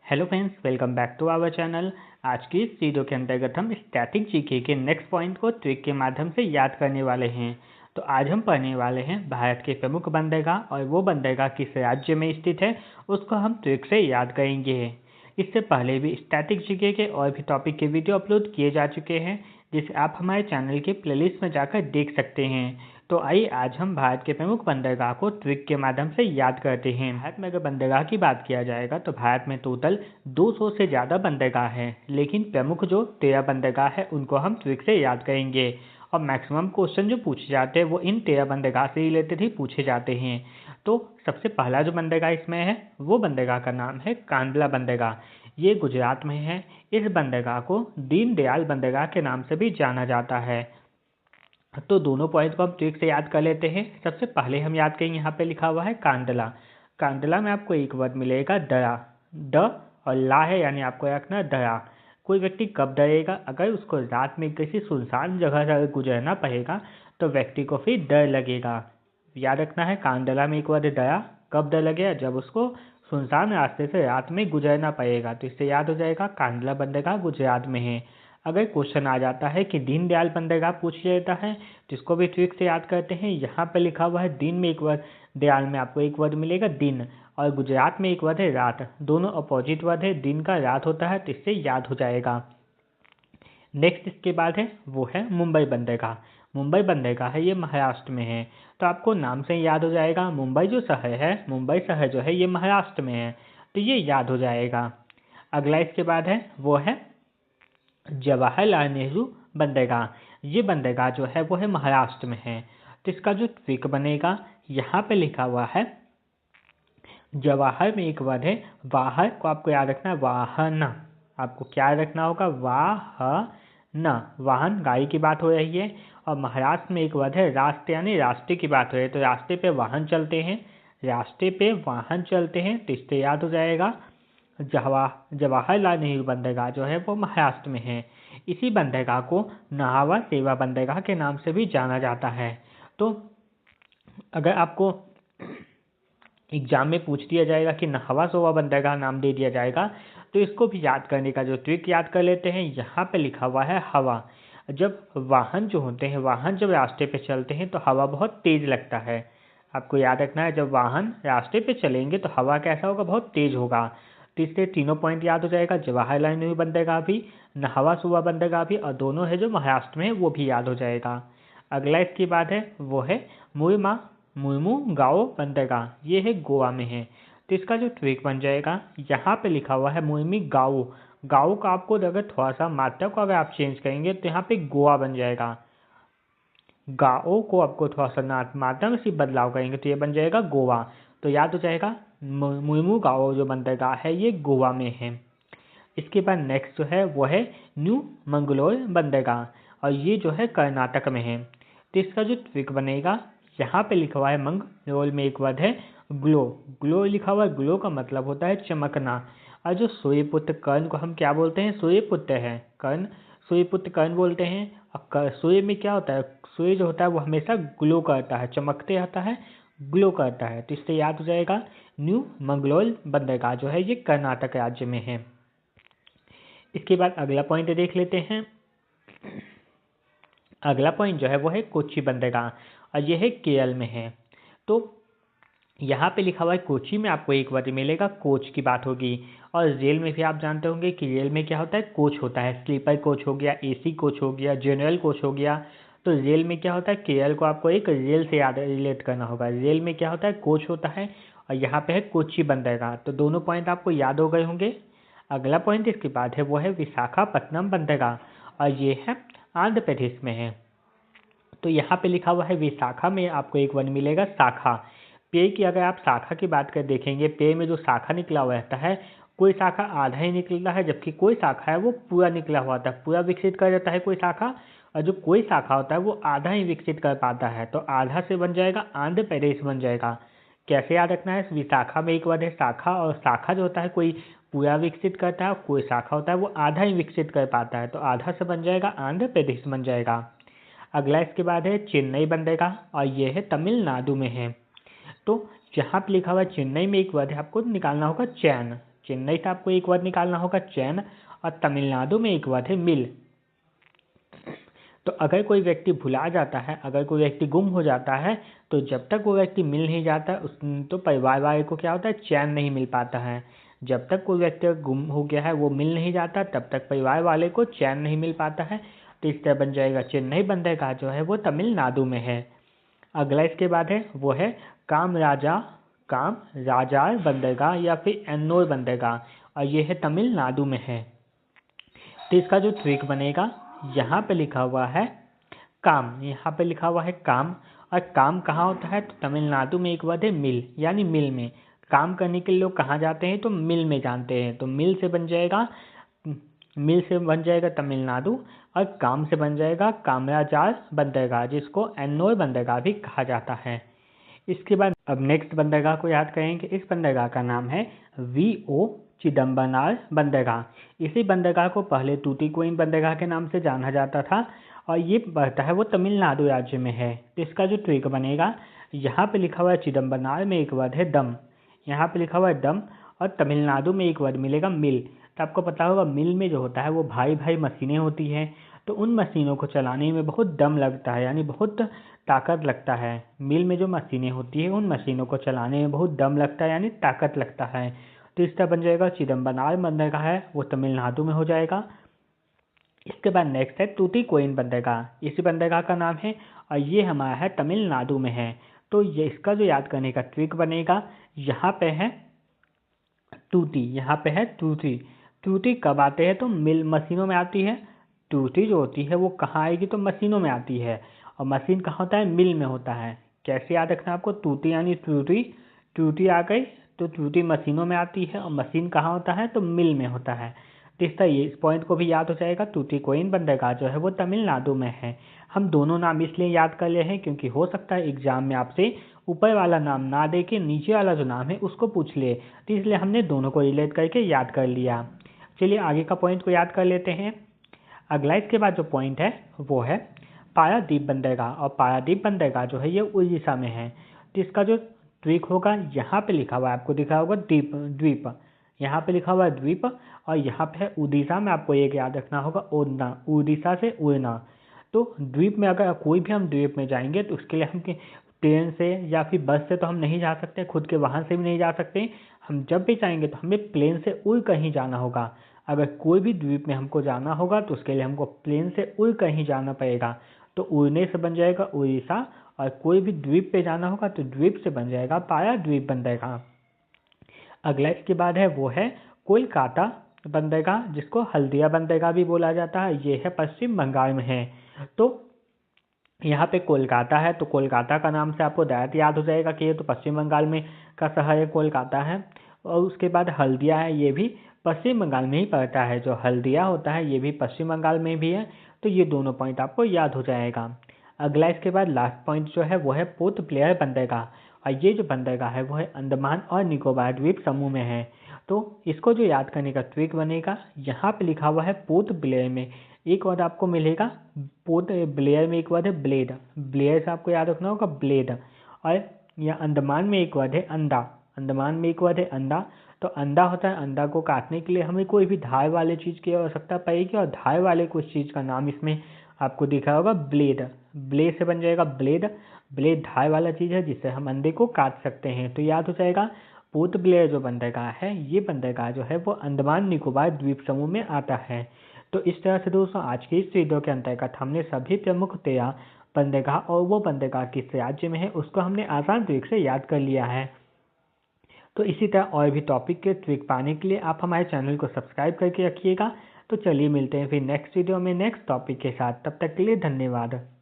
Hello friends, welcome back to our channel. आज की इस वीडियो के अंतर्गत हम स्टैटिक जीके के नेक्स्ट पॉइंट को ट्रिक के माध्यम से याद करने वाले हैं। तो आज हम पढ़ने वाले हैं भारत के प्रमुख बंदरगाह और वो बंदरगाह किस राज्य में स्थित है उसको हम ट्रिक से याद करेंगे। इससे पहले भी स्टैटिक जीके के और भी टॉपिक के वीडियो अपलोड किए जा चुके हैं, जिसे आप हमारे चैनल के प्लेलिस्ट में जाकर देख सकते हैं। तो आइए आज हम भारत के प्रमुख बंदरगाह को ट्रिक के माध्यम से याद करते हैं। भारत में अगर बंदरगाह की बात किया जाएगा तो भारत में टोटल 200 से ज़्यादा बंदरगाह हैं, लेकिन प्रमुख जो 13 बंदरगाह है उनको हम ट्रिक से याद करेंगे। और मैक्सिमम क्वेश्चन जो पूछे जाते हैं वो इन 13 बंदरगाह से रिलेटेड ही पूछे जाते हैं। तो सबसे पहला जो बंदरगाह इसमें है वो बंदरगाह का नाम है कांडला बंदरगाह। ये गुजरात में है। इस बंदरगाह को दीनदयाल बंदरगाह के नाम से भी जाना जाता है। तो दोनों पॉइंट को हम ट्रिक से याद कर लेते हैं। सबसे पहले हम याद करेंगे, यहाँ पे लिखा हुआ है कांडला। कांडला में आपको एक वर्ड मिलेगा दया। द और ला है, यानी आपको रखना दया। कोई व्यक्ति कब डरेगा? अगर उसको रात में किसी सुनसान जगह से गुजरना पड़ेगा तो व्यक्ति को फिर डर लगेगा। याद रखना है, कांडला में एक वर्ड दया। कब डर लगेगा? जब उसको सुनसान रास्ते से रात में गुजरना पड़ेगा। तो इससे याद हो जाएगा कांडला बंदरगाह गुजरात में है। अगर क्वेश्चन आ जाता है कि दीनदयाल बंदरगाह पूछ लेता है तो इसको भी ट्रिक से याद करते हैं। यहाँ पे लिखा हुआ है दिन में एक वर्ड, दयाल में आपको एक वर्ड मिलेगा दिन, और गुजरात में एक वर्ड है रात। दोनों अपोजिट वर्ड है, दिन का रात होता है, तो इससे याद हो जाएगा। नेक्स्ट इसके बाद है वो है मुंबई बंदरगाह। मुंबई बंदरगाह है, ये महाराष्ट्र में है। तो आपको नाम से याद हो जाएगा। मुंबई जो शहर है, मुंबई शहर जो है ये महाराष्ट्र में है, तो ये याद हो जाएगा। अगला इसके बाद है वो है जवाहरलाल नेहरू बंदरगाह। ये बंदरगाह जो है वो है महाराष्ट्र में है। तो इसका जो ट्रिक बनेगा, यहाँ पे लिखा हुआ है जवाहर में एक वर्ड है वाहन, को आपको याद रखना है वाहन। आपको क्या रखना होगा? वाहन। वाहन गाड़ी की बात हो रही है। और महाराष्ट्र में एक वर्ड है रास्ते, यानी रास्ते की बात हो रही है। तो रास्ते पे वाहन चलते हैं, रास्ते पे वाहन चलते हैं, तो इससे याद हो जाएगा जवाहरलाल नेहरू बंदरगाह जो है वो महाराष्ट्र में है। इसी बंदरगाह को नाहवा सेवा बंदरगाह के नाम से भी जाना जाता है। तो अगर आपको एग्जाम में पूछ दिया जाएगा कि नाहवा सेवा बंदरगाह नाम दे दिया जाएगा तो इसको भी याद करने का जो ट्रिक याद कर लेते हैं। यहाँ पे लिखा हुआ है हवा। जब वाहन जो होते हैं, वाहन जब रास्ते पे चलते हैं तो हवा बहुत तेज लगता है। आपको याद रखना है, जब वाहन रास्ते पे चलेंगे तो हवा कैसा होगा? बहुत तेज होगा। तो इससे तीनों पॉइंट याद हो जाएगा। जवाहरलाल नेहरू बंदरगाह भी, नाहवा सुवा बंदरगाह भी, और दोनों है जो महाराष्ट्र में है वो भी याद हो जाएगा। अगला इसके बाद है वो है मुर्मू गाओ बंदरगाह। ये है गोवा में है। तो इसका जो ट्रिक बन जाएगा, यहाँ पे लिखा हुआ है मुर्मी गाओ। गाओ का आपको अगर थोड़ा सा मात्रा को अगर आप चेंज करेंगे तो यहाँ पे गोवा बन जाएगा। गाओ को आपको थोड़ा सा मात्रा में सिर्फ बदलाव करेंगे तो ये बन जाएगा गोवा। तो याद हो जाएगा मुर्मू गाओ जो बंदरगाह है ये गोवा में है। इसके बाद नेक्स्ट जो है वो है न्यू मंगलोर बंदरगाह, और ये जो है कर्नाटक में है। तो इसका जो ट्रिक बनेगा, यहाँ पे लिखा हुआ है मंगलोर में एक वर्ड है ग्लो। ग्लो लिखा हुआ है, ग्लो का मतलब होता है चमकना। और जो सूर्यपुत्र कर्ण को हम क्या बोलते हैं? सूर्यपुत्र है कर्ण, सूर्यपुत्र कर्ण बोलते हैं। और सूर्य में क्या होता है? सूर्य जो होता है वो हमेशा ग्लो करता है, चमकते रहता है, ग्लो करता है। तो इससे याद हो जाएगा न्यू मंगलोर बंदरगाह जो है ये कर्नाटक राज्य में है। इसके बाद अगला पॉइंट देख लेते हैं। अगला पॉइंट जो है वो है कोच्चि बंदरगाह, और ये है केरल में है। तो यहाँ पे लिखा हुआ है कोच्चि में आपको एक वर्ड मिलेगा कोच की बात होगी। और रेल में भी आप जानते होंगे कि रेल में क्या होता है? कोच होता है। स्लीपर कोच हो गया, एसी कोच हो गया, जनरल कोच हो गया। तो रेल में क्या होता है? केरल को आपको एक रेल से याद रिलेट करना होगा। रेल में क्या होता है? कोच होता है। और यहाँ पे है कोच्चि बंदरगाह। तो दोनों पॉइंट आपको याद हो गए होंगे। अगला पॉइंट इसके बाद है वो है विशाखापट्टनम बंदरगाह, और ये है आंध्र प्रदेश में है। तो यहाँ पे लिखा हुआ है विशाखा में आपको एक वर्ड मिलेगा शाखा। पेड़ की अगर आप शाखा की बात कर देखेंगे, पेड़ में जो शाखा निकला हुआ रहता है, कोई शाखा आधा ही निकलता है, जबकि कोई शाखा है वो पूरा निकला हुआ था, पूरा विकसित कर देता है कोई शाखा। और जो कोई शाखा होता है वो आधा ही विकसित कर पाता है। तो आधा से बन जाएगा आंध्र प्रदेश बन जाएगा। कैसे याद रखना है? विशाखा में एक वर्ड है शाखा, और शाखा जो होता है कोई पूरा विकसित करता है, कोई शाखा होता है वो आधा ही विकसित कर पाता है। तो आधा से बन जाएगा आंध्र प्रदेश बन जाएगा। अगला इसके बाद है चेन्नई बंदरगाह, और ये है तमिलनाडु में है। तो जहाँ पे लिखा हुआ है चेन्नई में एक वर्ड है, आपको निकालना होगा चैन। चेन्नई से आपको एक वर्ड निकालना होगा चैन, और तमिलनाडु में एक वर्ड है मिल। तो अगर कोई व्यक्ति भुला जाता है, अगर कोई व्यक्ति गुम हो जाता है, तो जब तक वो व्यक्ति मिल नहीं जाता उस तो परिवार वाले को क्या होता है, चैन नहीं मिल पाता है। जब तक कोई व्यक्ति गुम हो गया है, वो मिल नहीं जाता, तब तक परिवार वाले को चैन नहीं मिल पाता है। तो इस तरह बन जाएगा चेन्नई बंदरगाह जो है वो तमिलनाडु में है। अगला इसके बाद है वो है कामराजार बंदरगाह या फिर एन्नोर बंदरगाह, और ये है तमिलनाडु में है। तो इसका जो ट्रिक बनेगा, यहाँ पे लिखा हुआ है काम, यहाँ पे लिखा हुआ है काम, और काम कहाँ होता है, तो तमिलनाडु में एक वर्ड है मिल, यानी मिल में काम करने के लिए लोग कहाँ जाते हैं, तो मिल में जानते हैं। तो मिल से बन जाएगा तमिलनाडु, और काम से बन जाएगा कामराजार बंदरगाह, जिसको एन्नोर बंदरगाह भी कहा जाता है। इसके बाद अब नेक्स्ट बंदरगाह को याद करेंगे। इस बंदरगाह का नाम है V.O. चिदम्बरनार बंदरगाह। इसी बंदरगाह को पहले टूटीकोरिन बंदरगाह के नाम से जाना जाता था, और ये बढ़ता है वो तमिलनाडु राज्य में है। तो इसका जो ट्रिक बनेगा, यहाँ पे लिखा हुआ है चिदम्बरनार में एक वर्ड है दम, यहाँ पे लिखा हुआ है दम, और तमिलनाडु में एक वर्ड मिलेगा मिल। तो आपको पता होगा मिल में जो होता है वो भारी भारी मशीनें होती हैं, तो उन मशीनों को चलाने में बहुत दम लगता है, यानी बहुत ताकत लगता है। मिल में जो मशीनें होती है उन मशीनों को चलाने में बहुत दम लगता है, यानी ताकत लगता है। तो इस तरह बन जाएगा चिदम्बरनार बंदरगाह है वो तमिलनाडु में हो जाएगा। इसके बाद नेक्स्ट है टूटीकोरिन बंदरगाह। इसी बंदरगाह का नाम है, और ये हमारा है तमिलनाडु में है। तो ये इसका जो याद करने का ट्रिक बनेगा, यहाँ पे है टूटी, यहाँ पे है टूटी। टूटी कब आते हैं, तो मिल मशीनों में आती है। टूटी जो होती है वो कहाँ आएगी, तो मशीनों में आती है, और मशीन कहाँ होता है, मिल में होता है। कैसे याद रखना आपको, टूटी यानी टूटी, टूटी आ गई तो टूटी मशीनों में आती है, और मशीन कहाँ होता है, तो मिल में होता है। तो इस तरह इस पॉइंट को भी याद हो जाएगा। टूटीकोरिन बंदरगाह जो है वो तमिलनाडु में है। हम दोनों नाम इसलिए याद कर लिए हैं क्योंकि हो सकता है एग्जाम में आपसे ऊपर वाला नाम ना दे के नीचे वाला जो नाम है उसको पूछ ले, तो इसलिए हमने दोनों को रिलेट करके याद कर लिया। चलिए आगे का पॉइंट को याद कर लेते हैं। अगला इसके बाद जो पॉइंट है वो है पारादीप बंदरगाह, और पारादीप बंदरगाह जो है ये उड़ीसा में है। तो इसका जो ट्रिक होगा, यहाँ पे लिखा हुआ है, आपको दिखा होगा द्वीप, यहाँ पे लिखा हुआ है द्वीप, और यहाँ पे है उड़ीसा में, आपको एक याद रखना होगा उड़ना, उड़ीसा से उड़ना। तो द्वीप में अगर कोई भी हम द्वीप में जाएंगे तो उसके लिए हम ट्रेन से या फिर बस से तो हम नहीं जा सकते, खुद के वाहन से भी नहीं जा सकते। हम जब भी जाएंगे तो हमें प्लेन से उड़ कर ही जाना होगा। अगर कोई भी द्वीप में हमको जाना होगा तो उसके लिए हमको प्लेन से उड़ कर ही जाना पड़ेगा। तो उड़ने से बन जाएगा उड़ीसा, और कोई भी द्वीप पे जाना होगा तो द्वीप से बन जाएगा पारादीप बंदरगाह। अगला इसके बाद है वो है कोलकाता बंदरगाह, जिसको हल्दिया बंदरगाह भी बोला जाता है। ये है पश्चिम बंगाल में है। तो यहाँ पे कोलकाता है, तो कोलकाता का नाम से आपको डायरेक्ट याद हो जाएगा कि ये तो पश्चिम बंगाल में का शहर है, कोलकाता है। और उसके बाद हल्दिया है, ये भी पश्चिम बंगाल में ही पड़ता है। जो हल्दिया होता है ये भी पश्चिम बंगाल में भी है। तो ये दोनों पॉइंट आपको याद हो जाएगा। अगला इसके बाद लास्ट पॉइंट जो है वो है पोर्ट ब्लेयर बंदरगाह, और ये जो बंदरगाह है वो है अंडमान और निकोबार द्वीप समूह में है। तो इसको जो याद करने का ट्रिक बनेगा, यहाँ पे लिखा हुआ है पोर्ट ब्लेयर में एक वर्ड आपको मिलेगा, पोर्ट ब्लेयर में एक वर्ड है ब्लेड, ब्लेयर से आपको याद रखना होगा ब्लेड। और यहाँ अंडमान में एक वर्ड है अंडा, अंडमान में एक वर्ड है अंडा। तो अंडा होता है, अंडा को काटने के लिए हमें कोई भी धार वाले चीज़ की आवश्यकता पड़ेगी, और धार वाले कुछ चीज़ का नाम इसमें आपको दिखा होगा ब्लेड, ब्लेड से बन जाएगा ब्लेड। ब्लेड धार वाला चीज़ है जिससे हम अंडे को काट सकते हैं। तो याद हो जाएगा पोर्ट ब्लेयर जो बंदरगाह है, ये बंदरगाह जो है वो अंडमान निकोबार द्वीप समूह में आता है। तो इस तरह से दोस्तों आज की इस वीडियो के अंतर्गत हमने सभी प्रमुख 13 बंदरगाह और वो बंदरगाह किस राज्य में है उसको हमने आसान ट्रिक से याद कर लिया है। तो इसी तरह और भी टॉपिक के ट्रिक पाने के लिए आप हमारे चैनल को सब्सक्राइब करके रखिएगा। तो चलिए मिलते हैं फिर नेक्स्ट वीडियो में नेक्स्ट टॉपिक के साथ, तब तक के लिए धन्यवाद।